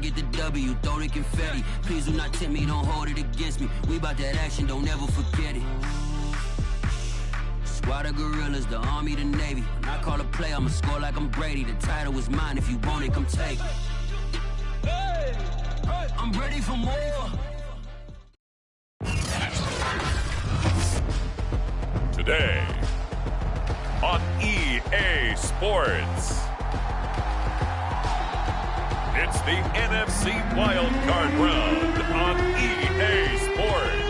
get the W, throw the confetti. Please do not tempt me, don't hold it against me. We bout that action, don't ever forget it. Squad of gorillas, the army, the navy. When I call a play, I'ma score like I'm Brady. The title is mine, if you want it, come take it. I'm ready for more. Today on EA Sports, it's the NFC Wildcard Round on EA Sports.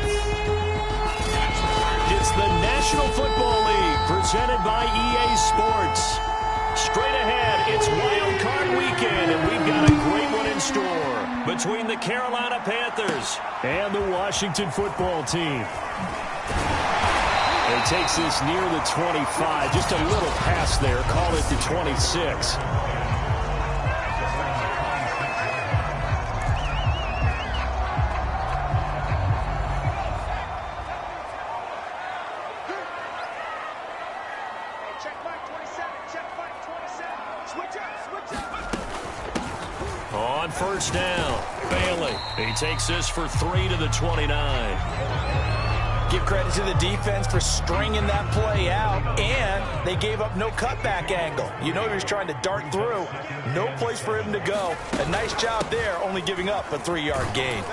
It's the National Football League presented by EA Sports. Straight ahead, it's Wildcard Weekend, and we've got a great one in store between the Carolina Panthers and the Washington Football Team. He takes this near the 25, just a little pass there, call it the 26. On first down, Bailey. He takes this for 3 to the 29. Give credit to the defense for stringing that play out, and they gave up no cutback angle. You know he was trying to dart through. No place for him to go. A nice job there, only giving up a 3-yard gain.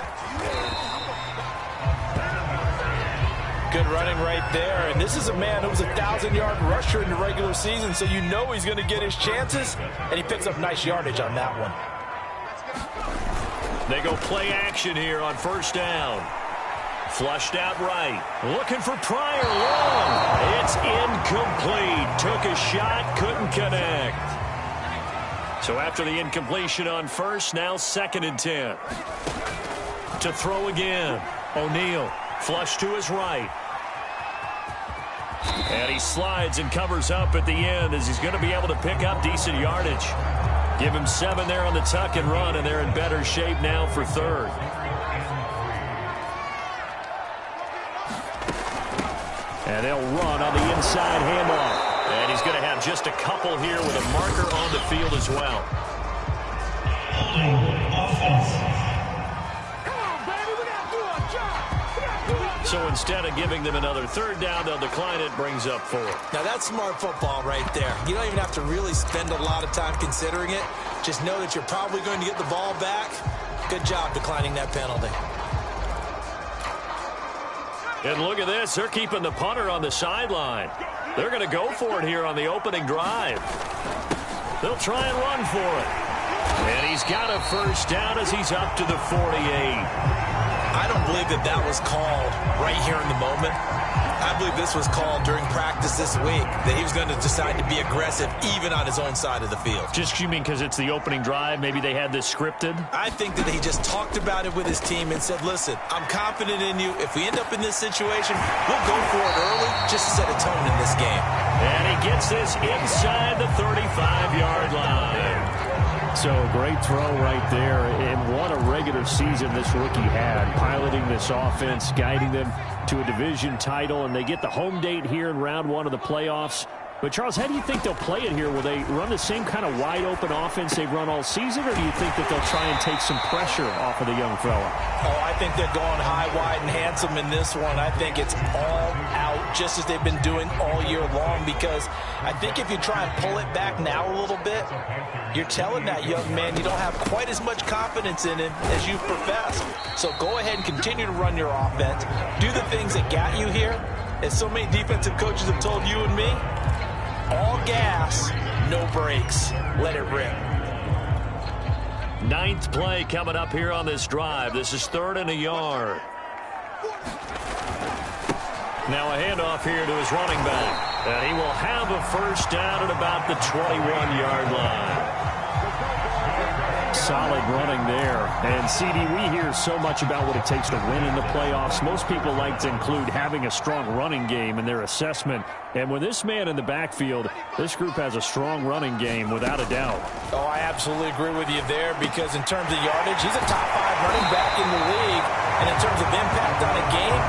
Good running right there, and this is a man who was a 1,000-yard rusher in the regular season, so you know he's going to get his chances, and he picks up nice yardage on that one. They go play action here on first down. Flushed out right. Looking for Pryor long. It's incomplete. Took a shot, couldn't connect. So after the incompletion on first, now 2nd and 10. To throw again. O'Neal. Flush to his right. And he slides and covers up at the end as he's going to be able to pick up decent yardage. Give him 7 there on the tuck and run, and they're in better shape now for 3rd. And they'll run on the inside handoff. And he's going to have just a couple here with a marker on the field as well. So instead of giving them another 3rd down, they'll decline it, brings up 4. Now that's smart football right there. You don't even have to really spend a lot of time considering it. Just know that you're probably going to get the ball back. Good job declining that penalty. And look at this. They're keeping the punter on the sideline. They're going to go for it here on the opening drive. They'll try and run for it. And he's got a 1st down as he's up to the 48. I don't believe that that was called right here in the moment. I believe this was called during practice this week, that he was going to decide to be aggressive even on his own side of the field. Just, you mean because it's the opening drive? Maybe they had this scripted? I think that he just talked about it with his team and said, listen, I'm confident in you. If we end up in this situation, we'll go for it early just to set a tone in this game. And he gets this inside the 35-yard line. So a great throw right there, and what a regular season this rookie had, piloting this offense, guiding them to a division title, and they get the home date here in round 1 of the playoffs. But, Charles, how do you think they'll play it here? Will they run the same kind of wide-open offense they've run all season, or do you think that they'll try and take some pressure off of the young fella? Oh, I think they're going high, wide, and handsome in this one. I think it's all out, just as they've been doing all year long, because I think if you try and pull it back now a little bit, you're telling that young man you don't have quite as much confidence in him as you professed. So go ahead and continue to run your offense. Do the things that got you here. As so many defensive coaches have told you and me, all gas, no brakes. Let it rip. 9th play coming up here on this drive. This is 3rd and a yard. Now a handoff here to his running back. And he will have a 1st down at about the 21-yard line. Solid running there. And, CD, we hear so much about what it takes to win in the playoffs. Most people like to include having a strong running game in their assessment. And with this man in the backfield, this group has a strong running game without a doubt. Oh, I absolutely agree with you there, because in terms of yardage, he's a top 5 running back in the league. And in terms of impact on a game,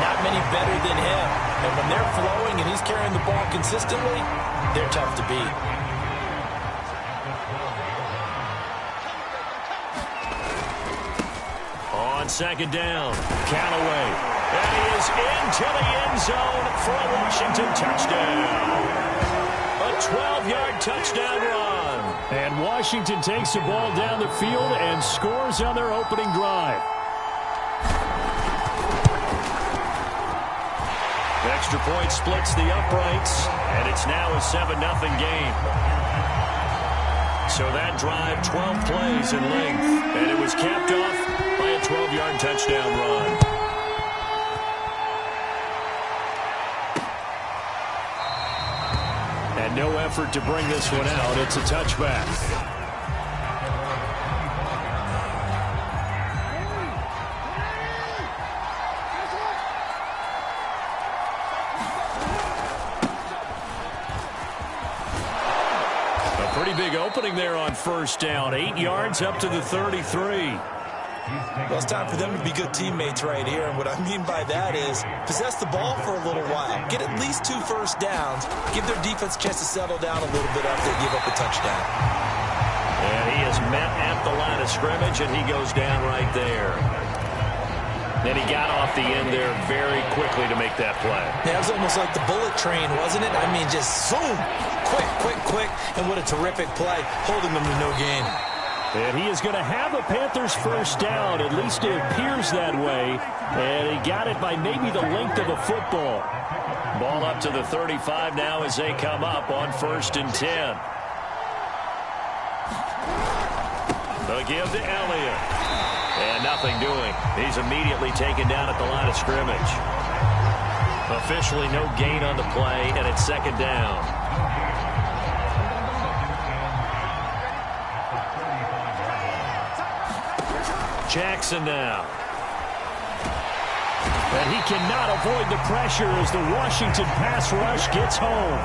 not many better than him. And when they're flowing and he's carrying the ball consistently, they're tough to beat. second down. Callaway. And he is into the end zone for a Washington touchdown. A 12-yard touchdown run. And Washington takes the ball down the field and scores on their opening drive. Extra point splits the uprights, and it's now a 7-0 game. So that drive, 12 plays in length, and it was capped off by a 12-yard touchdown run. And no effort to bring this one out. It's a touchback. Pretty big opening there on first down. 8 yards up to the 33. Well, it's time for them to be good teammates right here. And what I mean by that is possess the ball for a little while. Get at least 2 first downs. Give their defense a chance to settle down a little bit after they give up a touchdown. And he is met at the line of scrimmage, and he goes down right there. And he got off the end there very quickly to make that play. Yeah, it was almost like the bullet train, wasn't it? I mean, just zoom. Quick. And what a terrific play, holding them to no gain. And he is going to have a Panthers first down. At least it appears that way. And he got it by maybe the length of a football. Ball up to the 35 now as they come up on 1st and 10. The give to Elliott. And nothing doing. He's immediately taken down at the line of scrimmage. Officially no gain on the play, and it's 2nd down. Jackson now. And he cannot avoid the pressure as the Washington pass rush gets home.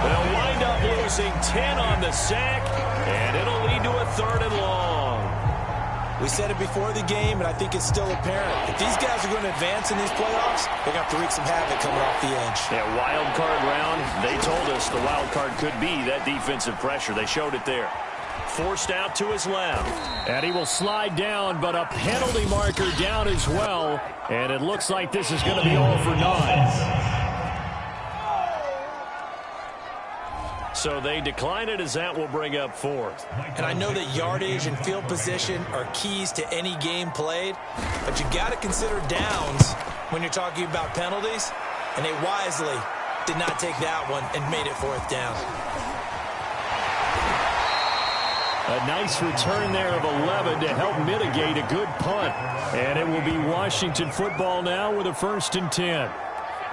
They'll wind up losing 10 on the sack, and it'll lead to a 3rd and long. We said it before the game, and I think it's still apparent. If these guys are going to advance in these playoffs, they're going to have to wreak some havoc coming off the edge. Yeah, wild card round. They told us the wild card could be that defensive pressure. They showed it there. Forced out to his left. And he will slide down, but a penalty marker down as well. And it looks like this is going to be all for 9. So they decline it as that will bring up 4th. And I know that yardage and field position are keys to any game played, but you got to consider downs when you're talking about penalties. And they wisely did not take that one and made it 4th down. A nice return there of 11 to help mitigate a good punt. And it will be Washington football now with a 1st and 10.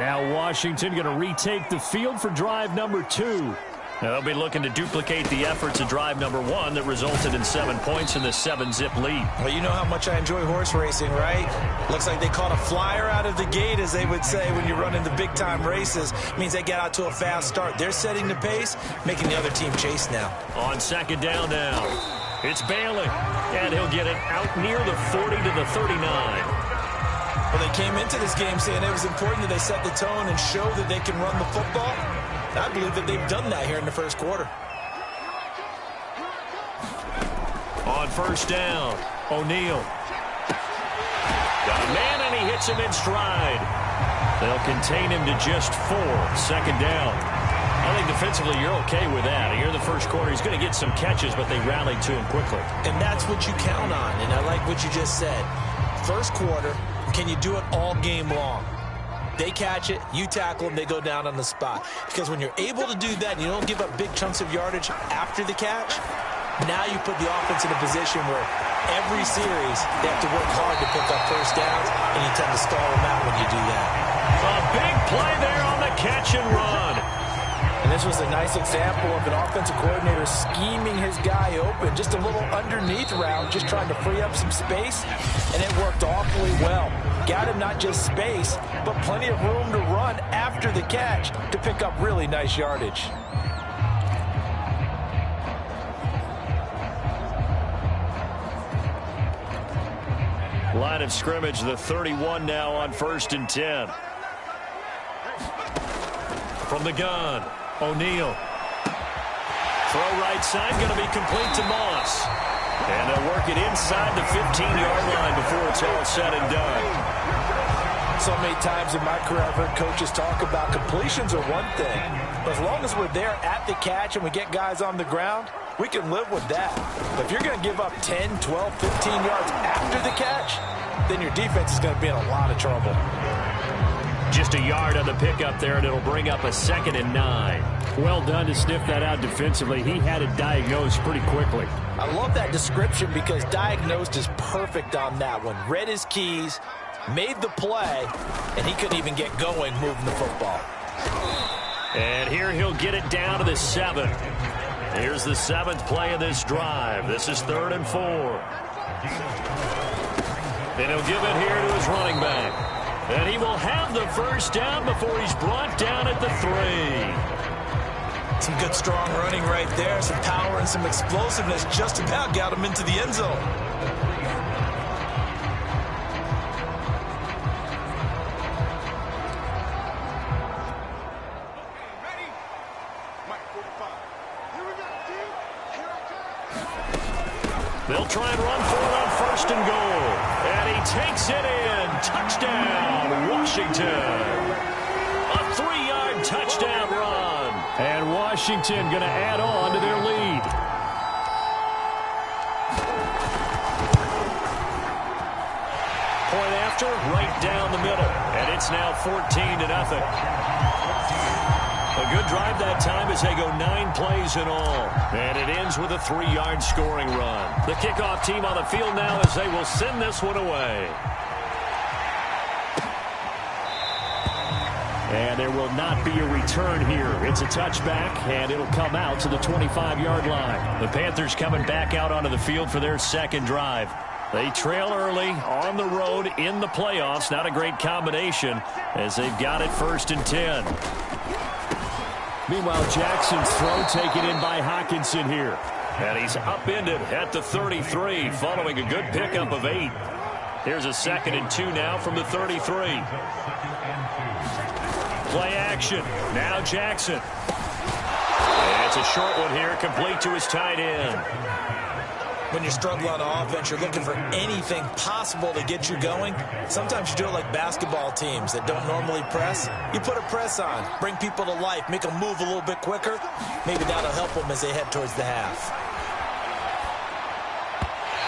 Now Washington going to retake the field for drive number 2. Now they'll be looking to duplicate the efforts of drive number 1 that resulted in 7 points in the 7-zip lead. Well, you know how much I enjoy horse racing, right? Looks like they caught a flyer out of the gate, as they would say when you're running the big-time races. It means they get out to a fast start. They're setting the pace, making the other team chase now. On 2nd down now, it's Bailey, and he'll get it out near the 40 to the 39. Well, they came into this game saying it was important that they set the tone and show that they can run the football. I believe that they've done that here in the 1st quarter. On 1st down, O'Neal. Got a man, and he hits him in stride. They'll contain him to just 4. 2nd down. I think defensively you're okay with that. Here in the 1st quarter, he's going to get some catches, but they rallied to him quickly. And that's what you count on, and I like what you just said. 1st quarter, can you do it all game long? They catch it, you tackle them, they go down on the spot. Because when you're able to do that and you don't give up big chunks of yardage after the catch, now you put the offense in a position where every series they have to work hard to pick up 1st downs, and you tend to stall them out when you do that. A big play there on the catch and run. And this was a nice example of an offensive coordinator scheming his guy open. Just a little underneath route, just trying to free up some space, and it worked awfully well. Got him not just space, but plenty of room to run after the catch to pick up really nice yardage. Line of scrimmage, the 31 now on 1st and 10. From the gun, O'Neal. Throw right side, going to be complete to Moss. And they'll work it inside the 15-yard line before it's all said and done. So many times in my career, I've heard coaches talk about completions are one thing. But as long as we're there at the catch and we get guys on the ground, we can live with that. But if you're going to give up 10, 12, 15 yards after the catch, then your defense is going to be in a lot of trouble. Just a yard on the pickup there, and it'll bring up a 2nd and 9. Well done to sniff that out defensively. He had it diagnosed pretty quickly. I love that description because diagnosed is perfect on that one. Read his keys, made the play, and he couldn't even get going moving the football. And here he'll get it down to the 7. Here's the 7th play of this drive. This is 3rd and 4. And he'll give it here to his running back. And he will have the first down before he's brought down at the 3. Some good, strong running right there. Some power and some explosiveness just about got him into the end zone. They'll try and run for it on 1st and goal. And he takes it in. Touchdown, Washington. A 3-yard touchdown run. And Washington going to add on to their lead. Point after, right down the middle. And it's now 14-0. A good drive that time as they go 9 plays in all. And it ends with a 3-yard scoring run. The kickoff team on the field now as they will send this one away. And there will not be a return here. It's a touchback, and it'll come out to the 25-yard line. The Panthers coming back out onto the field for their 2nd drive. They trail early on the road in the playoffs. Not a great combination as they've got it 1st and 10. Meanwhile, Jackson's throw taken in by Hockenson here. And he's upended at the 33 following a good pickup of 8. Here's a 2nd and 2 now from the 33. Play action. Now Jackson. And it's a short one here, complete to his tight end. When you're struggling on offense, you're looking for anything possible to get you going. Sometimes you do it like basketball teams that don't normally press. You put a press on, bring people to life, make them move a little bit quicker. Maybe that'll help them as they head towards the half.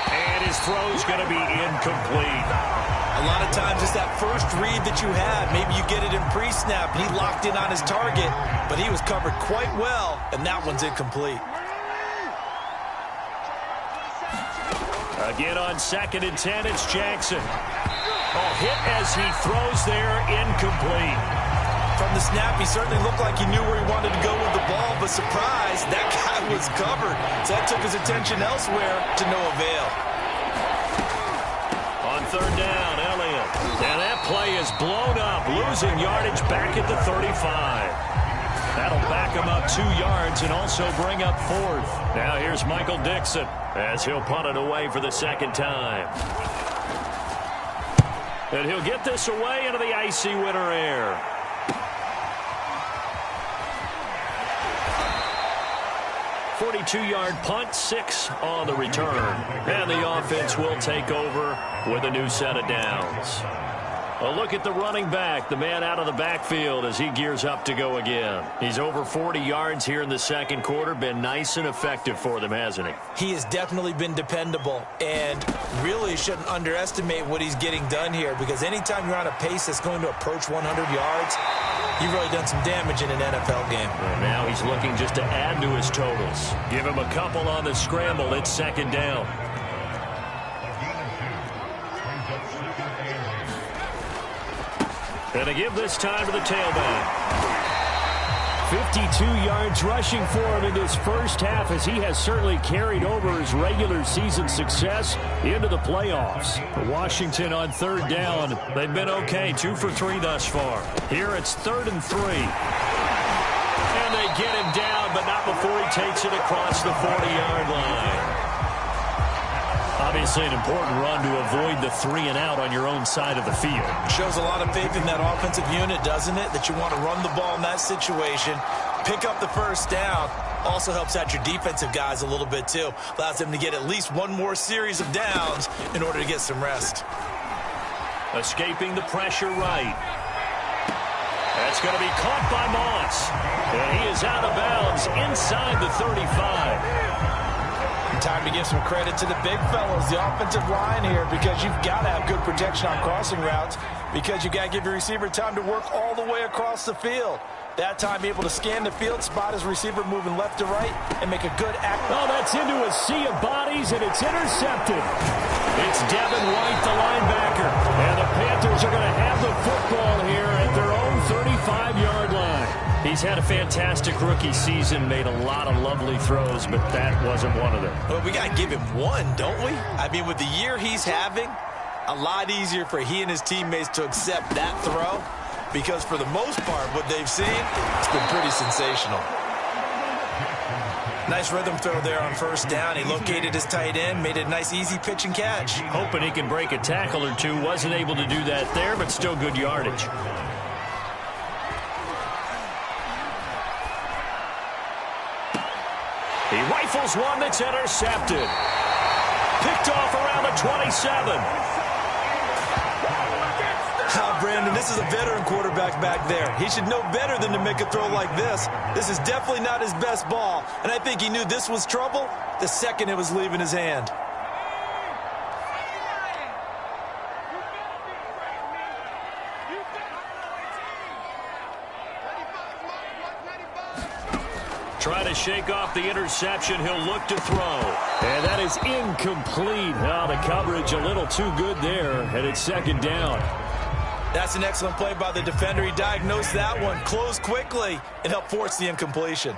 And his throw's going to be incomplete. A lot of times it's that first read that you had. Maybe you get it in pre-snap, and he locked in on his target, but he was covered quite well, and that one's incomplete. Again on 2nd and 10, it's Jackson. Hit as he throws there, incomplete. From the snap, he certainly looked like he knew where he wanted to go with the ball, but surprise, that guy was covered. So that took his attention elsewhere to no avail. On 3rd down, Elliott. And that play is blown up, losing yardage back at the 35. That'll back him up 2 yards and also bring up 4th. Now here's Michael Dixon as he'll punt it away for the 2nd time. And he'll get this away into the icy winter air. A 42-yard punt, 6 on the return. And the offense will take over with a new set of downs. A look at the running back, the man out of the backfield as he gears up to go again. He's over 40 yards here in the 2nd quarter. Been nice and effective for them, hasn't he? He has definitely been dependable, and really shouldn't underestimate what he's getting done here, because anytime you're on a pace that's going to approach 100 yards, you've really done some damage in an NFL game. And now he's looking just to add to his totals. Give him a couple on the scramble. It's 2nd down. And to give this time to the tailback. 52 yards rushing for him in this first half, as he has certainly carried over his regular season success into the playoffs. Washington on 3rd down. They've been okay, 2 for 3 thus far. Here it's 3rd and 3. And they get him down, but not before he takes it across the 40-yard line. Obviously an important run to avoid the 3-and-out on your own side of the field. Shows a lot of faith in that offensive unit, doesn't it? That you want to run the ball in that situation. Pick up the first down. Also helps out your defensive guys a little bit, too. Allows them to get at least one more series of downs in order to get some rest. Escaping the pressure right. That's going to be caught by Moss. And he is out of bounds inside the 35. Time to give some credit to the big fellas, the offensive line here, because you've got to have good protection on crossing routes, because you got to give your receiver time to work all the way across the field. That time able to scan the field, spot his receiver moving left to right, and make a good act. Oh, that's into a sea of bodies, and it's intercepted. It's Devin White, the linebacker. And the Panthers are going to have the football here at their own 35-yard line. He's had a fantastic rookie season, made a lot of lovely throws, but that wasn't one of them. Well, we got to give him one, don't we? I mean, with the year he's having, a lot easier for he and his teammates to accept that throw, because for the most part, what they've seen, it's been pretty sensational. Nice rhythm throw there on first down. He located his tight end, made it a nice, easy pitch and catch. Hoping he can break a tackle or two. Wasn't able to do that there, but still good yardage. He rifles one that's intercepted. Picked off around the 27. Brandon, this is a veteran quarterback back there. He should know better than to make a throw like this. This is definitely not his best ball, and I think he knew this was trouble the second it was leaving his hand. Try to shake off the interception. He'll look to throw. And that is incomplete. Oh, the coverage a little too good there, and it's second down. That's an excellent play by the defender. He diagnosed that one, closed quickly, and helped force the incompletion.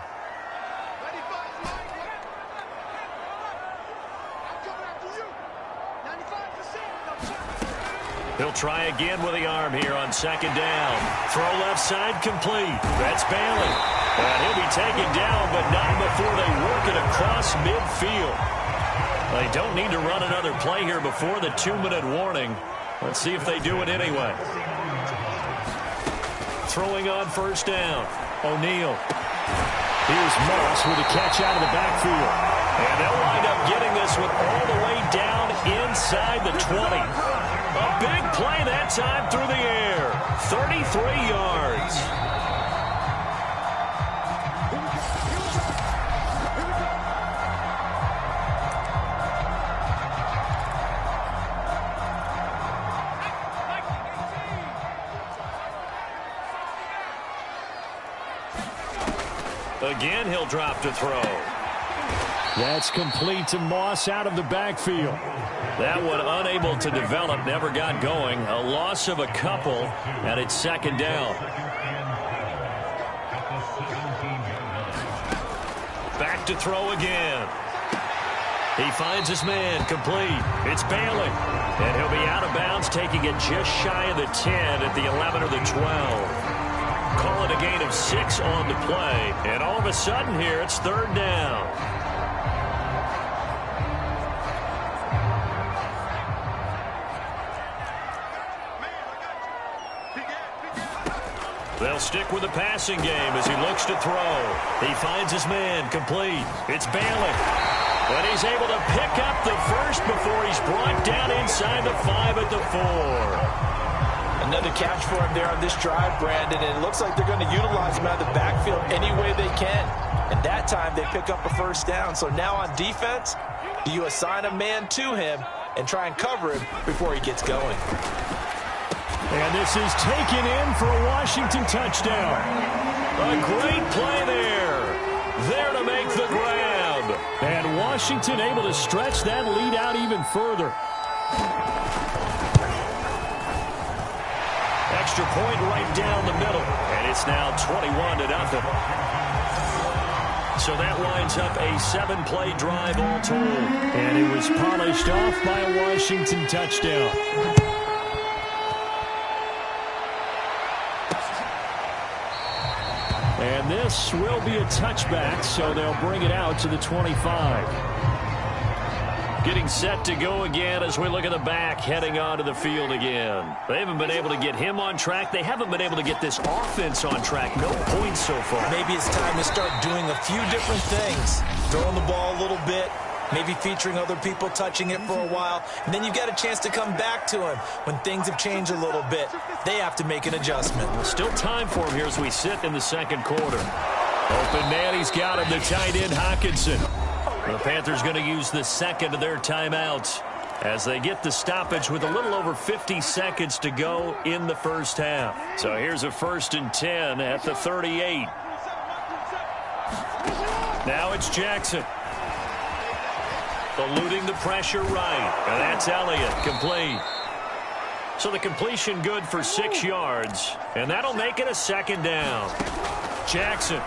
He'll try again with the arm here on second down. Throw left side complete. That's Bailey. And he'll be taken down, but not before they work it across midfield. They don't need to run another play here before the 2-minute warning. Let's see if they do it anyway. Throwing on first down. O'Neal. Here's Moss with a catch out of the backfield. And they'll wind up getting this one all the way down inside the 20. A big play that time through the air. 33 yards. Again, he'll drop to throw. That's complete to Moss out of the backfield. That one unable to develop, never got going. A loss of a couple, and it's second down. Back to throw again. He finds his man, complete. It's Bailey. And he'll be out of bounds, taking it just shy of the 10 at the 11 or the 12. Call it a gain of 6 on the play. And all of a sudden here, it's third down. They'll stick with the passing game as he looks to throw. He finds his man, complete. It's Bailey. And he's able to pick up the first before he's brought down inside the 5 at the 4. Another catch for him there on this drive, Brandon, and it looks like they're going to utilize him out of the backfield any way they can. And that time they pick up a first down. So now on defense, do you assign a man to him and try and cover him before he gets going? And this is taken in for a Washington touchdown. A great play there. There to make the grab. And Washington able to stretch that lead out even further. Extra point right down the middle. And it's now 21-0. So that winds up a 7-play drive all told. And it was polished off by a Washington touchdown. And this will be a touchback, so they'll bring it out to the 25. Getting set to go again as we look at the back heading onto the field again. They haven't been able to get him on track. They haven't been able to get this offense on track. No points so far. Maybe it's time to start doing a few different things. Throwing the ball a little bit, maybe featuring other people touching it for a while, and then you get a chance to come back to him when things have changed a little bit. They have to make an adjustment. Still time for him here as we sit in the second quarter. Open man, he's got him, the tight end, Hockenson. The Panthers going to use the second of their timeouts as they get the stoppage with a little over 50 seconds to go in the first half. So here's a 1st and 10 at the 38. Now it's Jackson. Eluding the pressure right. And that's Elliott, complete. So the completion good for 6 yards. And that'll make it a 2nd down. Jackson.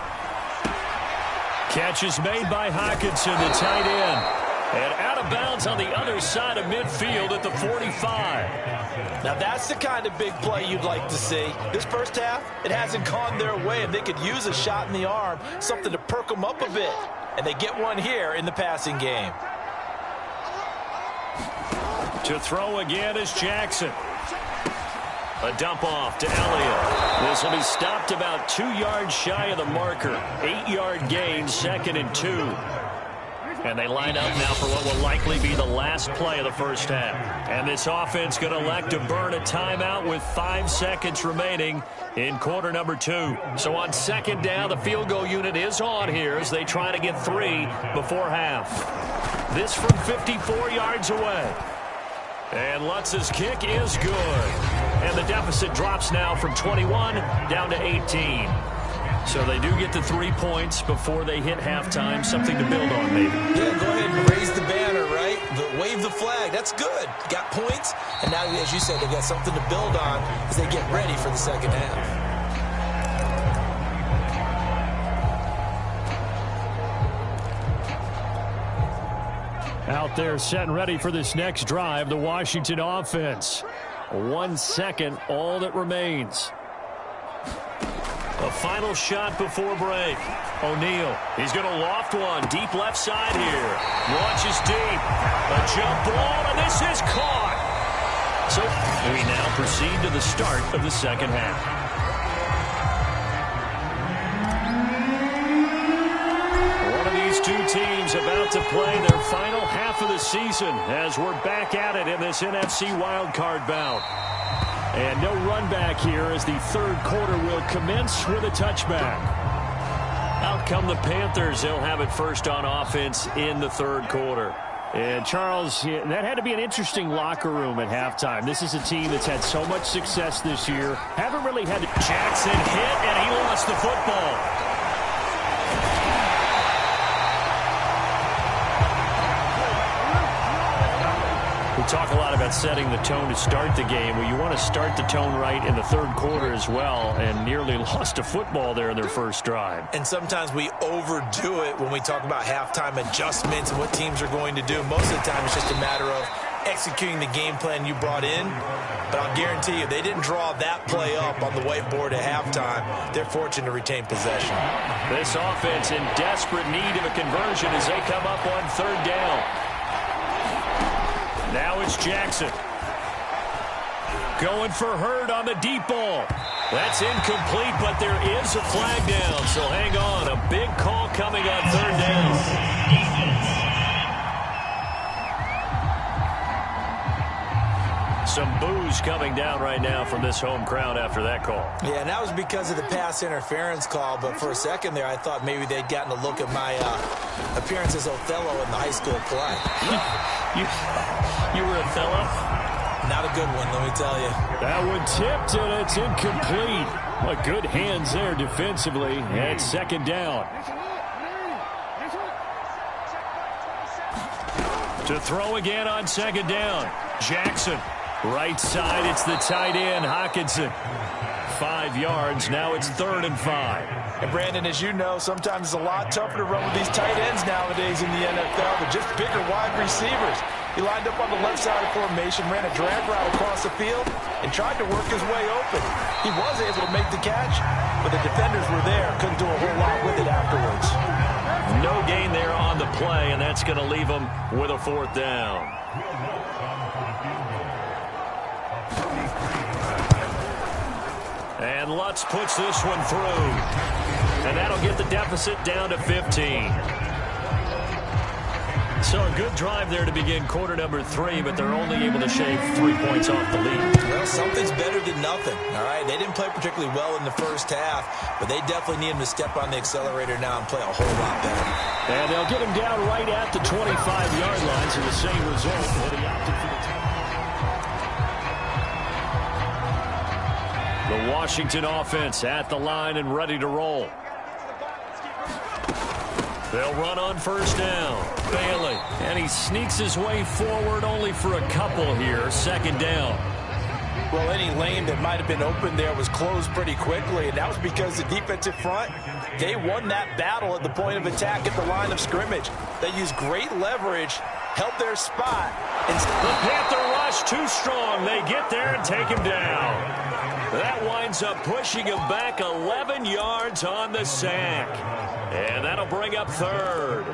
Catch is made by Hockenson, the tight end. And out of bounds on the other side of midfield at the 45. Now that's the kind of big play you'd like to see. This first half, it hasn't gone their way, and they could use a shot in the arm, something to perk them up a bit. And they get one here in the passing game. To throw again is Jackson. A dump off to Elliott. This will be stopped about 2 yards shy of the marker. 8-yard gain, 2nd and 2. And they line up now for what will likely be the last play of the first half. And this offense going to elect to burn a timeout with 5 seconds remaining in quarter number 2. So on 2nd down, the field goal unit is on here as they try to get 3 before half. This from 54 yards away. And Lutz's kick is good. And the deficit drops now from 21 down to 18. So they do get the 3 points before they hit halftime. Something to build on, maybe. Yeah, go ahead and raise the banner, right? Wave the flag. That's good. Got points. And now, as you said, they got something to build on as they get ready for the second half. Out there set and ready for this next drive, the Washington offense. 1 second, all that remains. A final shot before break. O'Neal, he's going to loft one. Deep left side here. Launches deep. A jump ball, and this is caught. So we now proceed to the start of the second half. Two teams about to play their final half of the season as we're back at it in this NFC wildcard bout. And no run back here as the third quarter will commence with a touchback. Out come the Panthers. They'll have it first on offense in the third quarter. And Charles, that had to be an interesting locker room at halftime. This is a team that's had so much success this year. Haven't really had Jackson hit, and he lost the football. We talk a lot about setting the tone to start the game. Well, you want to start the tone right in the third quarter as well, and nearly lost a football there in their first drive. And sometimes we overdo it when we talk about halftime adjustments and what teams are going to do. Most of the time it's just a matter of executing the game plan you brought in. But I'll guarantee you, they didn't draw that play up on the whiteboard at halftime. They're fortunate to retain possession. This offense in desperate need of a conversion as they come up on 3rd down. Now it's Jackson. Going for Hurd on the deep ball. That's incomplete, but there is a flag down. So hang on. A big call coming on 3rd down. Some boos coming down right now from this home crowd after that call. Yeah, and that was because of the pass interference call. But for a second there, I thought maybe they'd gotten a look at my appearance as Othello in the high school play. You were Othello? Not a good one, let me tell you. That one tipped, and it's incomplete. What good hands there defensively. And 2nd down. To throw again on 2nd down. Jackson. Right side, it's the tight end, Hockenson. 5 yards, now it's 3rd and 5. And Brandon, as you know, sometimes it's a lot tougher to run with these tight ends nowadays in the NFL. They're just bigger wide receivers. He lined up on the left side of formation, ran a drag route across the field, and tried to work his way open. He was able to make the catch, but the defenders were there, couldn't do a whole lot with it afterwards. No no gain there on the play, and that's going to leave them with a 4th down. And Lutz puts this one through. And that'll get the deficit down to 15. So a good drive there to begin quarter number 3, but they're only able to shave 3 points off the lead. Well, something's better than nothing, all right? They didn't play particularly well in the first half, but they definitely need him to step on the accelerator now and play a whole lot better. And they'll get him down right at the 25-yard line, so the same result. But he opted for the Washington offense at the line and ready to roll. They'll run on 1st down. Bailey. And he sneaks his way forward only for a couple here. 2nd down. Well, any lane that might have been open there was closed pretty quickly, and that was because the defensive front, they won that battle at the point of attack at the line of scrimmage. They used great leverage, held their spot. The Panther rush too strong. They get there and take him down. That winds up pushing him back 11 yards on the sack. And that'll bring up 3rd.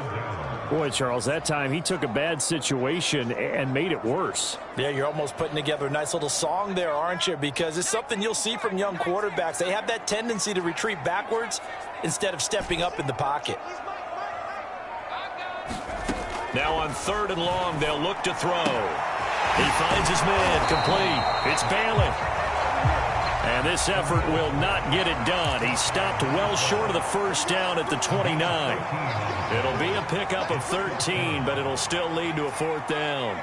Boy, Charles, that time he took a bad situation and made it worse. Yeah, you're almost putting together a nice little song there, aren't you? Because it's something you'll see from young quarterbacks. They have that tendency to retreat backwards instead of stepping up in the pocket. Now on 3rd and long, they'll look to throw. He finds his man, complete. It's Bailey. And this effort will not get it done. He stopped well short of the 1st down at the 29. It'll be a pickup of 13, but it'll still lead to a 4th down.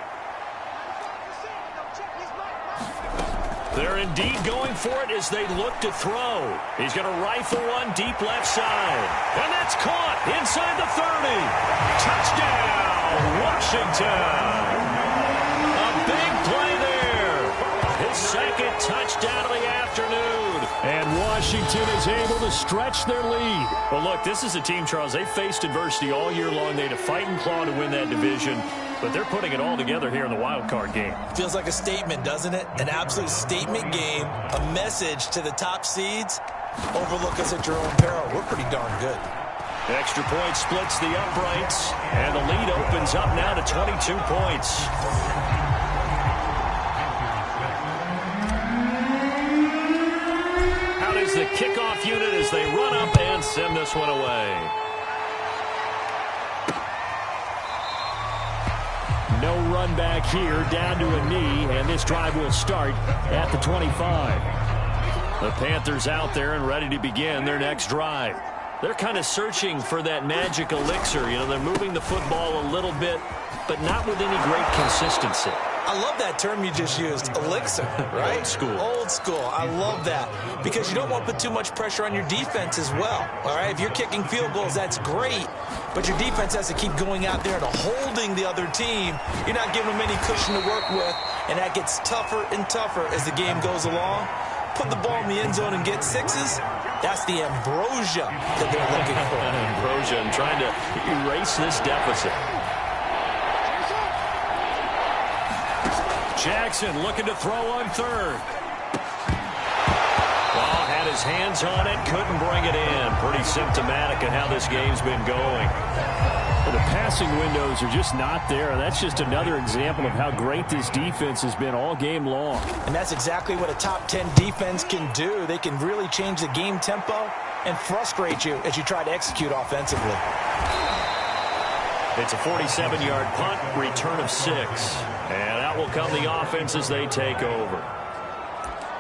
They're indeed going for it as they look to throw. He's going to rifle one deep left side. And that's caught inside the 30. Touchdown, Washington. A big play there. His 2nd touchdown of the afternoon. And Washington is able to stretch their lead. Well, look, this is a team, Charles. They faced adversity all year long. They had to fight and claw to win that division. But they're putting it all together here in the wild card game. Feels like a statement, doesn't it? An absolute statement game. A message to the top seeds. Overlook us at your own peril. We're pretty darn good. Extra point splits the uprights. And the lead opens up now to 22 points. Out is the kickoff unit as they run up and send this one away. No run back here, down to a knee, and this drive will start at the 25. The Panthers out there and ready to begin their next drive. They're kind of searching for that magic elixir. You know, they're moving the football a little bit, but not with any great consistency. I love that term you just used, elixir, right? Old school. Old school. I love that because you don't want to put too much pressure on your defense as well, all right? If you're kicking field goals, that's great, but your defense has to keep going out there and holding the other team. You're not giving them any cushion to work with, and that gets tougher and tougher as the game goes along. Put the ball in the end zone and get 6s. That's the ambrosia that they're looking for. Ambrosia and trying to erase this deficit. Jackson looking to throw on 3rd. Well, had his hands on it, couldn't bring it in. Pretty symptomatic of how this game's been going. Well, the passing windows are just not there. That's just another example of how great this defense has been all game long. And that's exactly what a top 10 defense can do. They can really change the game tempo and frustrate you as you try to execute offensively. It's a 47-yard punt, return of 6. And out will come the offense as they take over.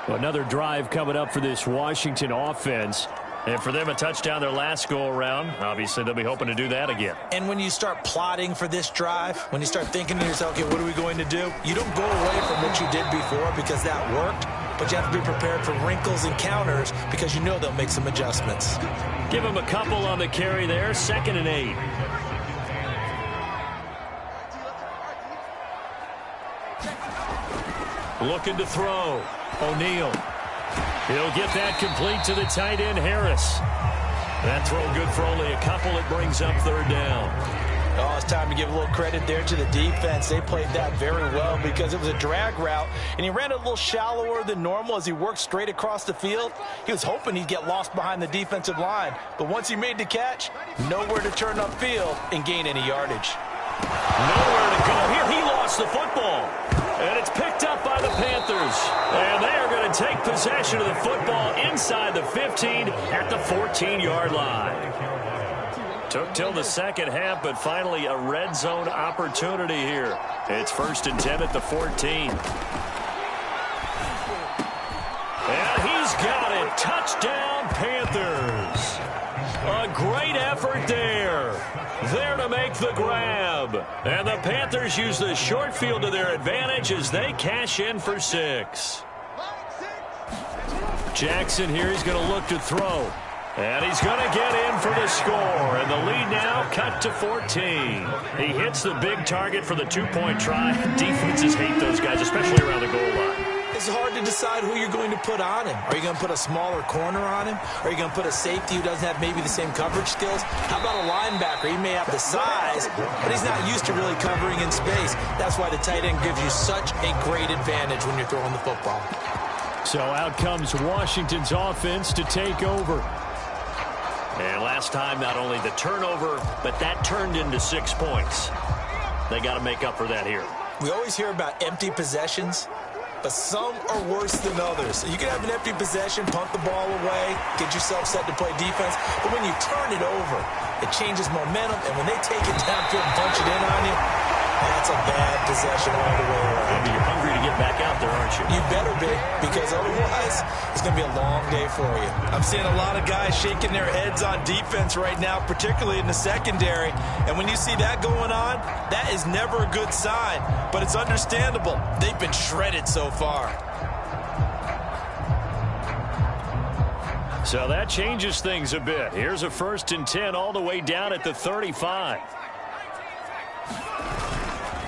Well, another drive coming up for this Washington offense. And for them, a touchdown their last go-around. Obviously, they'll be hoping to do that again. And when you start plotting for this drive, when you start thinking to yourself, okay, what are we going to do? You don't go away from what you did before because that worked. But you have to be prepared for wrinkles and counters because you know they'll make some adjustments. Give them a couple on the carry there. 2nd and 8. Looking to throw. O'Neal. He'll get that complete to the tight end, Harris. That throw good for only a couple. It brings up 3rd down. Oh, it's time to give a little credit there to the defense. They played that very well because it was a drag route, and he ran a little shallower than normal as he worked straight across the field. He was hoping he'd get lost behind the defensive line, but once he made the catch, nowhere to turn upfield and gain any yardage. Nowhere to go here. He lost the football. And it's picked up by the Panthers. And they are going to take possession of the football inside the 15 at the 14-yard line. Took till the second half, but finally a red zone opportunity here. It's 1st and 10 at the 14. And he's got it. Touchdown, Panthers. A great effort there. There to make the grab. And the Panthers use the short field to their advantage as they cash in for 6. Jackson here is going to look to throw. And he's going to get in for the score. And the lead now cut to 14. He hits the big target for the 2-point try. Defenses hate those guys, especially around the goal line. It's hard to decide who you're going to put on him. Are you going to put a smaller corner on him? Are you going to put a safety who doesn't have maybe the same coverage skills? How about a linebacker? He may have the size, but he's not used to really covering in space. That's why the tight end gives you such a great advantage when you're throwing the football. So out comes Washington's offense to take over. And last time, not only the turnover, but that turned into 6 points. They got to make up for that here. We always hear about empty possessions, but some are worse than others. You can have an empty possession, punt the ball away, get yourself set to play defense, but when you turn it over, it changes momentum, and when they take it downfield and punch it in on you, that's a bad possession all the way around. You're hungry to get back out there, aren't you? You better be, because otherwise it's going to be a long day for you. I'm seeing a lot of guys shaking their heads on defense right now, particularly in the secondary. And when you see that going on, that is never a good sign. But it's understandable. They've been shredded so far. So that changes things a bit. Here's a 1st and 10 all the way down at the 35.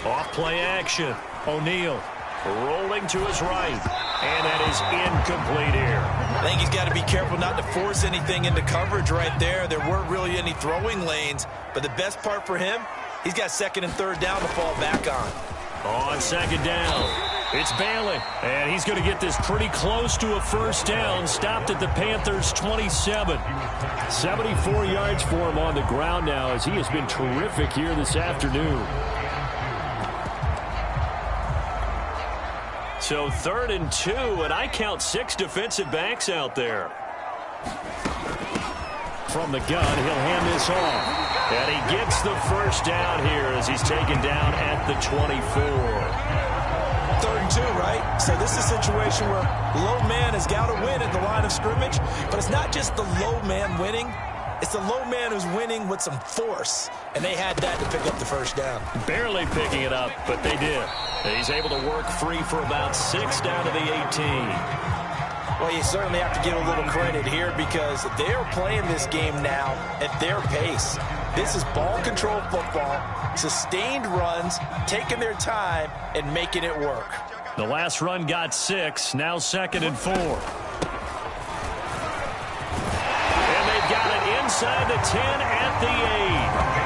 Off play action. O'Neal rolling to his right. And that is incomplete here. I think he's got to be careful not to force anything into coverage right there. There weren't really any throwing lanes. But the best part for him, he's got 2nd and 3rd down to fall back on. On 2nd down, it's Bailey. And he's going to get this pretty close to a 1st down. Stopped at the Panthers' 27. 74 yards for him on the ground now as he has been terrific here this afternoon. So 3rd and 2, and I count 6 defensive backs out there. From the gun, he'll hand this off. And he gets the 1st down here as he's taken down at the 24. 3rd and 2, right? So this is a situation where low man has got to win at the line of scrimmage. But it's not just the low man winning. It's the low man who's winning with some force. And they had that to pick up the 1st down. Barely picking it up, but they did. He's able to work free for about 6 down to the 18. Well, you certainly have to give a little credit here because they're playing this game now at their pace. This is ball control football, sustained runs, taking their time, and making it work. The last run got 6, now 2nd and 4. And they've got it inside the 10 at the 8.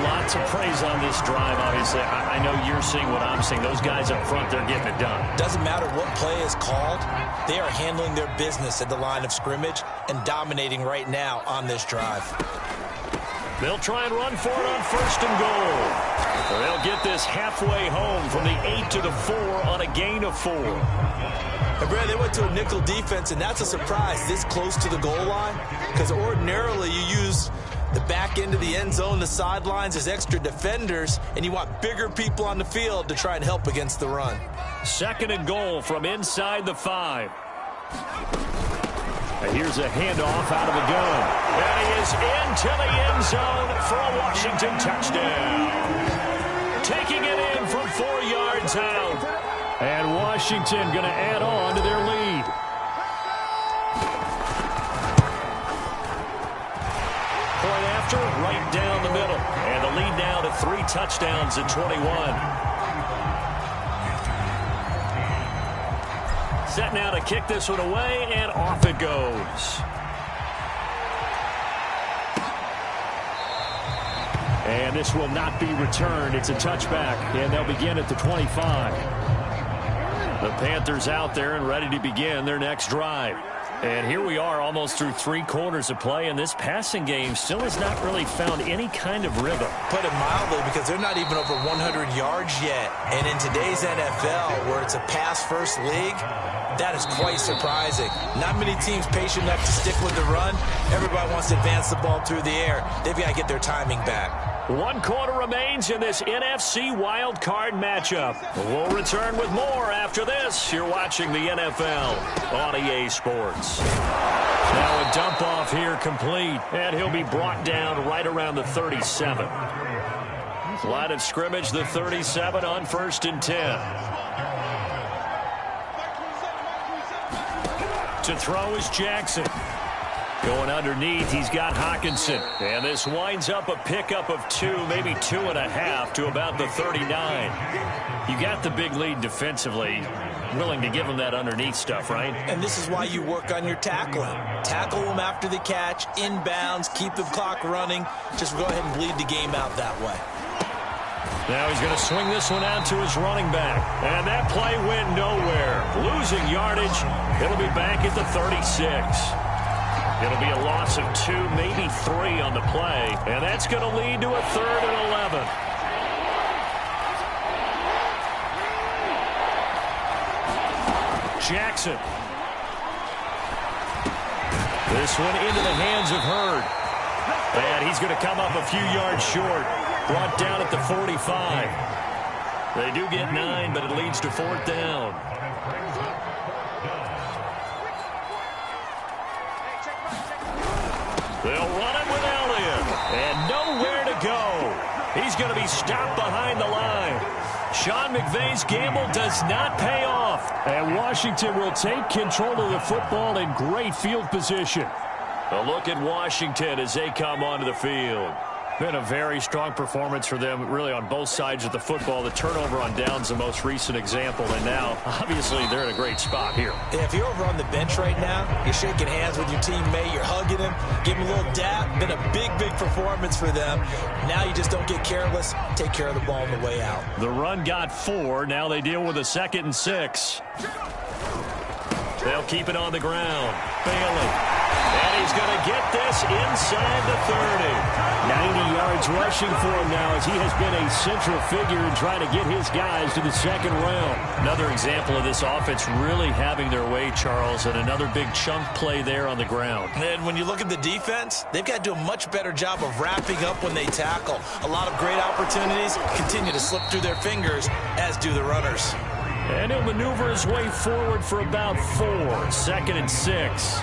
Lots of praise on this drive, obviously. I know you're seeing what I'm seeing. Those guys up front, they're getting it done. Doesn't matter what play is called. They are handling their business at the line of scrimmage and dominating right now on this drive. They'll try and run for it on 1st and goal. They'll get this halfway home from the 8 to the 4 on a gain of 4. And Brad, they went to a nickel defense, and that's a surprise this close to the goal line because ordinarily you use the back end of the end zone, the sidelines as extra defenders, and you want bigger people on the field to try and help against the run. 2nd and goal from inside the 5. And here's a handoff out of the gun. And he is into the end zone for a Washington touchdown. Taking it in from 4 yards out. And Washington going to add on to their lead. Point after, right down the middle. And the lead now to 3 touchdowns at 21. Set now to kick this one away, and off it goes. And this will not be returned. It's a touchback, and they'll begin at the 25. The Panthers out there and ready to begin their next drive. And here we are almost through 3 quarters of play, and this passing game still has not really found any kind of rhythm. Put it mildly, because they're not even over 100 yards yet. And in today's NFL, where it's a pass-first league, that is quite surprising. Not many teams patient enough to stick with the run. Everybody wants to advance the ball through the air. They've got to get their timing back. 1 quarter remains in this NFC Wild Card matchup. We'll return with more after this. You're watching the NFL on EA Sports. Now a dump off here complete, and he'll be brought down right around the 37. Line of scrimmage, the 37 on 1st and 10. To throw is Jackson. Going underneath, he's got Hawkinson. And this winds up a pickup of 2, maybe 2.5 to about the 39. You got the big lead defensively. Willing to give him that underneath stuff, right? And this is why you work on your tackling. Tackle them after the catch, inbounds, keep the clock running. Just go ahead and bleed the game out that way. Now he's going to swing this one out to his running back. And that play went nowhere. Losing yardage. It'll be back at the 36. It'll be a loss of 2, maybe 3 on the play. And that's going to lead to a 3rd and 11. Jackson. This one into the hands of Hurd. And he's going to come up a few yards short. Brought down at the 45. They do get 9, but it leads to 4th down. They'll run it with Elliott. And nowhere to go. He's going to be stopped behind the line. Sean McVay's gamble does not pay off. And Washington will take control of the football in great field position. A look at Washington as they come onto the field. Been a very strong performance for them, really, on both sides of the football. The turnover on downs, the most recent example, and now, obviously, they're in a great spot here. Yeah, if you're over on the bench right now, you're shaking hands with your teammate, you're hugging him, giving him a little dap. Been a big, big performance for them. Now you just don't get careless. Take care of the ball on the way out. The run got 4. Now they deal with a 2nd and 6. They'll keep it on the ground. Bailey. And he's going to get this inside the 30. 90 yards rushing for him now, as he has been a central figure in trying to get his guys to the 2nd round. Another example of this offense really having their way, Charles, and another big chunk play there on the ground. And when you look at the defense, they've got to do a much better job of wrapping up when they tackle. A lot of great opportunities continue to slip through their fingers, as do the runners. And he'll maneuver his way forward for about 4. 2nd and 6.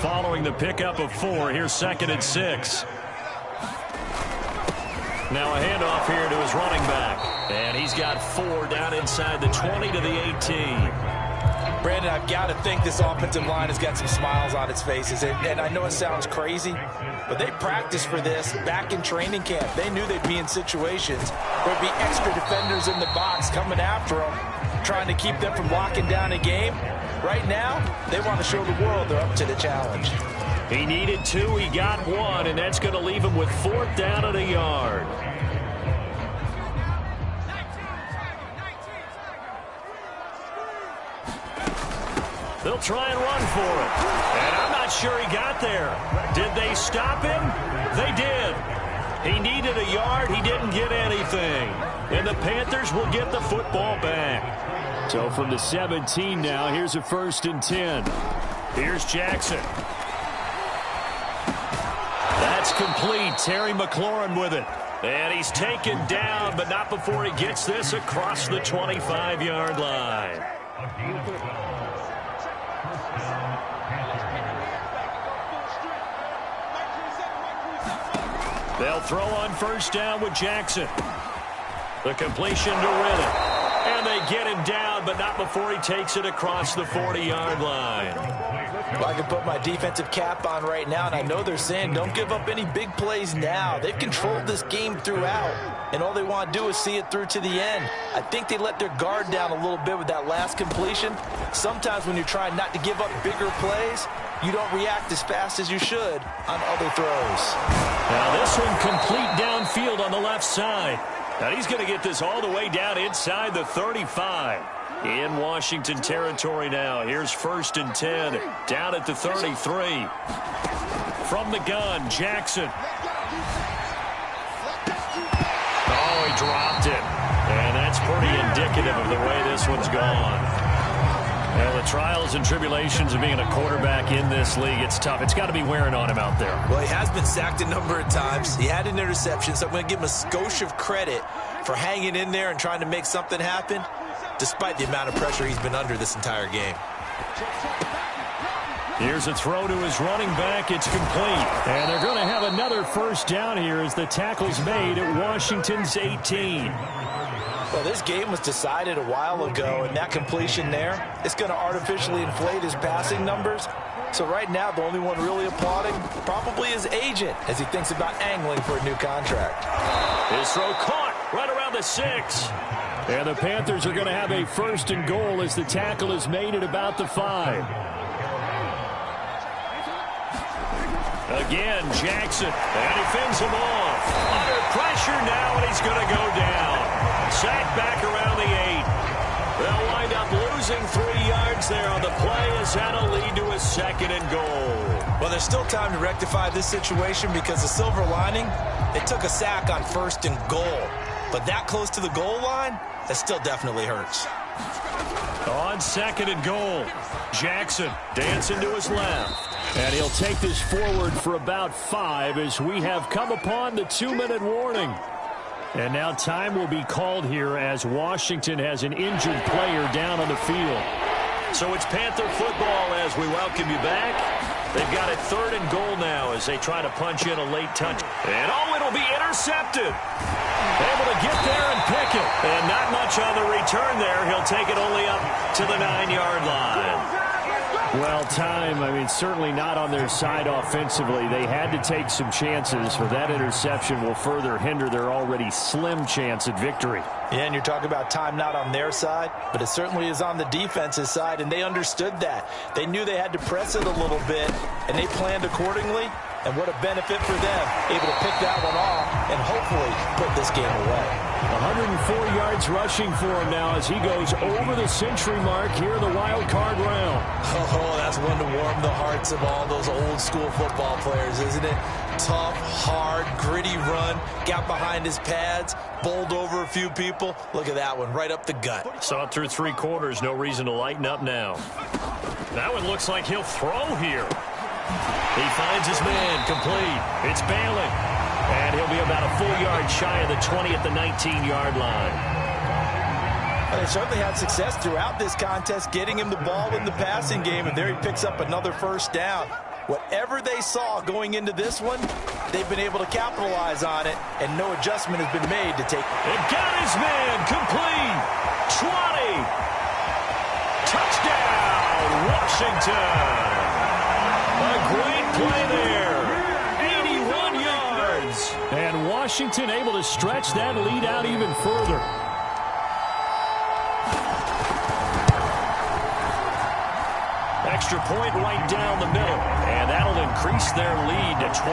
Following the pickup of 4, here's 2nd and 6. Now a handoff here to his running back. And he's got 4 down inside the 20 to the 18. Brandon, I've got to think this offensive line has got some smiles on its faces. And I know it sounds crazy, but they practiced for this back in training camp. They knew they'd be in situations where there'd be extra defenders in the box coming after them, trying to keep them from locking down a game. Right now, they want to show the world they're up to the challenge. He needed 2, he got 1, and that's going to leave him with 4th down and a yard. They'll try and run for it. And I'm not sure he got there. Did they stop him? They did. He needed a yard. He didn't get anything. And the Panthers will get the football back. So from the 17 now, here's a 1st and 10. Here's Jackson. That's complete. Terry McLaurin with it. And he's taken down, but not before he gets this across the 25-yard line. They'll throw on 1st down with Jackson. The completion to Riddick. And they get him down, but not before he takes it across the 40-yard line. Well, I can put my defensive cap on right now, and I know they're saying don't give up any big plays now. They've controlled this game throughout, and all they want to do is see it through to the end. I think they let their guard down a little bit with that last completion. Sometimes when you're trying not to give up bigger plays, you don't react as fast as you should on other throws. Now this one complete downfield on the left side. Now he's going to get this all the way down inside the 35. In Washington territory now. Here's 1st and 10. Down at the 33. From the gun, Jackson. Oh, he dropped it. And that's pretty indicative of the way this one's gone. And the trials and tribulations of being a quarterback in this league, it's tough. It's got to be wearing on him out there. Well, he has been sacked a number of times. He had an interception, so I'm going to give him a skosh of credit for hanging in there and trying to make something happen, despite the amount of pressure he's been under this entire game. Here's a throw to his running back. It's complete. And they're going to have another 1st down here as the tackle's made at Washington's 18. Well, this game was decided a while ago, and that completion there, it's going to artificially inflate his passing numbers. So right now, the only one really applauding probably his agent as he thinks about angling for a new contract. His throw caught right around the 6. And the Panthers are going to have a 1st and goal as the tackle is made at about the 5. Again, Jackson, and he fends him off. Under pressure now, and he's going to go down. Sacked back around the 8. They'll wind up losing 3 yards there on the play as that'll lead to a 2nd and goal. Well, there's still time to rectify this situation because the silver lining, they took a sack on 1st and goal. But that close to the goal line, that still definitely hurts. On 2nd and goal, Jackson dancing to his left. And he'll take this forward for about 5 as we have come upon the 2-minute warning. And now time will be called here as Washington has an injured player down on the field. So it's Panther football as we welcome you back. They've got it 3rd and goal now as they try to punch in a late touch. And oh, it'll be intercepted. Able to get there and pick it. And not much on the return there. He'll take it only up to the 9-yard line. Well, certainly not on their side offensively. They had to take some chances, but that interception will further hinder their already slim chance at victory. Yeah, and you're talking about time not on their side, but it certainly is on the defense's side, and they understood that. They knew they had to press it a little bit, and they planned accordingly, and what a benefit for them, able to pick that one off and hopefully put this game away. 104 yards rushing for him now as he goes over the century mark here in the wild card round. Oh, that's one to warm the hearts of all those old school football players, isn't it? Tough, hard, gritty run, got behind his pads, bowled over a few people. Look at that one, right up the gut. Saw it through 3 quarters, no reason to lighten up now. That one looks like he'll throw here. He finds his man, complete. It's Bailey. And he'll be about a full yard shy of the 20 at the 19-yard line. Well, they certainly had success throughout this contest, getting him the ball in the passing game, and there he picks up another 1st down. Whatever they saw going into this one, they've been able to capitalize on it, and no adjustment has been made to take. And got his man, complete. 20. Touchdown, Washington. A great play there. 81 yards. And Washington able to stretch that lead out even further. Extra point right down the middle. And that'll increase their lead to 28.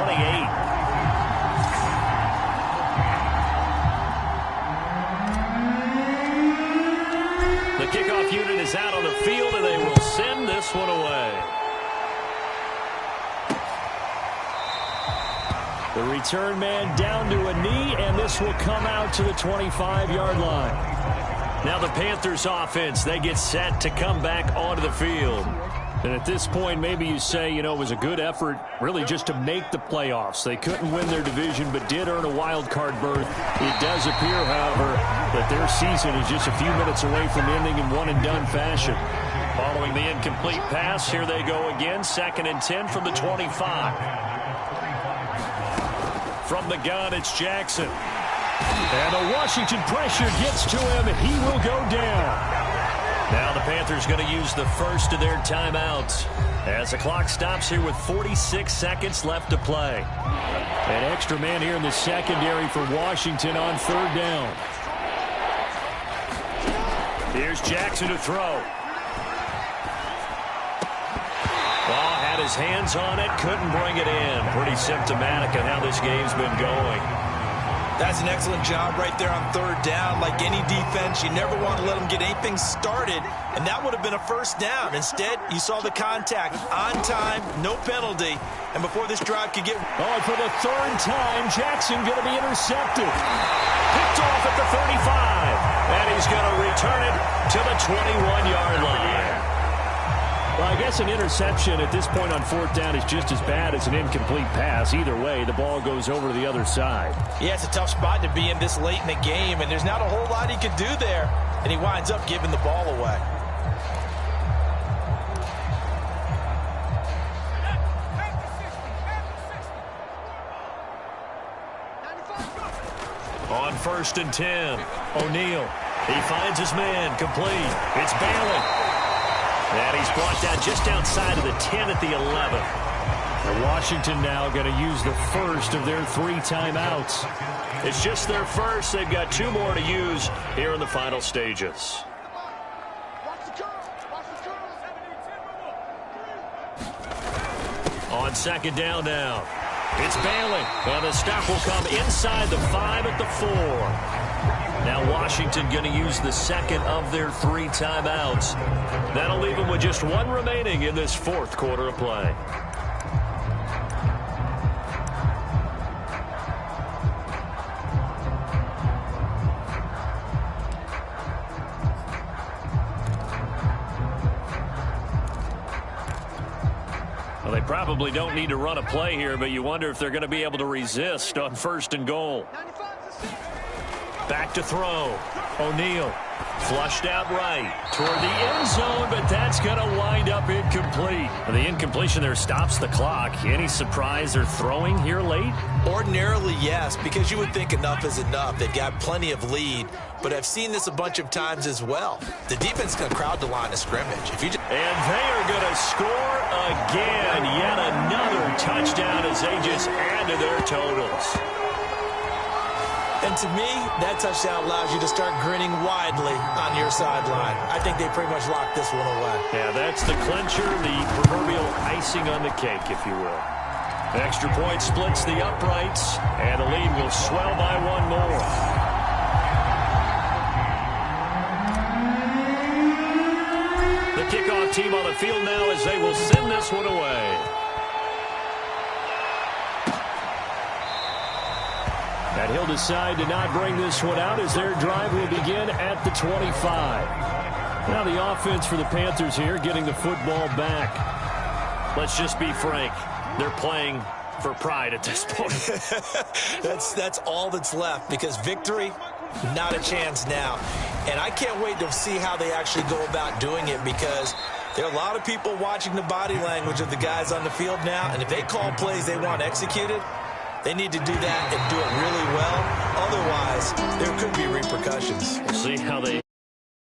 The kickoff unit is out on the field, and they will send this one away. The return man down to a knee, and this will come out to the 25-yard line. Now the Panthers offense, they get set to come back onto the field. And at this point, maybe you say, it was a good effort really just to make the playoffs. They couldn't win their division, but did earn a wild card berth. It does appear, however, that their season is just a few minutes away from ending in one-and-done fashion. Following the incomplete pass, here they go again, 2nd and 10 from the 25. From the gun, it's Jackson. And the Washington pressure gets to him, and he will go down. Now the Panthers going to use the first of their timeouts as the clock stops here with 46 seconds left to play. An extra man here in the secondary for Washington on 3rd down. Here's Jackson to throw. Ball had his hands on it, couldn't bring it in. Pretty symptomatic of how this game's been going. That's an excellent job right there on third down. Like any defense, you never want to let them get anything started, and that would have been a first down. Instead, you saw the contact on time, no penalty, and before this drive could get... Oh, and for the third time, Jackson going to be intercepted. Picked off at the 35, and he's going to return it to the 21-yard line. Well, I guess an interception at this point on fourth down is just as bad as an incomplete pass. Either way, the ball goes over to the other side. Yeah, it's a tough spot to be in this late in the game, and there's not a whole lot he could do there, and he winds up giving the ball away. On 1st and 10, O'Neal. He finds his man, complete. It's Bailey. And he's brought down just outside of the 10 at the 11. And Washington now going to use the first of their 3 timeouts. It's just their first. They've got 2 more to use here in the final stages. On 2nd down now, it's Bailey. And the stop will come inside the 5 at the 4. Now Washington going to use the 2nd of their 3 timeouts. That'll leave them with just 1 remaining in this 4th quarter of play. Well, they probably don't need to run a play here, but you wonder if they're going to be able to resist on 1st and goal. Back to throw. O'Neal flushed out right toward the end zone, but that's going to wind up incomplete. The incompletion there stops the clock. Any surprise they're throwing here late? Ordinarily, yes, because you would think enough is enough. They've got plenty of lead, but I've seen this a bunch of times as well. The defense can crowd the line of scrimmage. And they are going to score again. Yet another touchdown as they just add to their totals. And to me, that touchdown allows you to start grinning widely on your sideline. I think they pretty much locked this one away. Yeah, that's the clincher, the proverbial icing on the cake, if you will. The extra point splits the uprights, and the lead will swell by 1 more. The kickoff team on the field now as they will send this one away. And he'll decide to not bring this one out as their drive will begin at the 25. Now the offense for the Panthers here getting the football back. Let's just be frank. They're playing for pride at this point. That's all that's left because victory, not a chance now. And I can't wait to see how they actually go about doing it because there are a lot of people watching the body language of the guys on the field now. And if they call plays they want executed, they need to do that and do it really well. Otherwise, there could be repercussions. We'll see how they...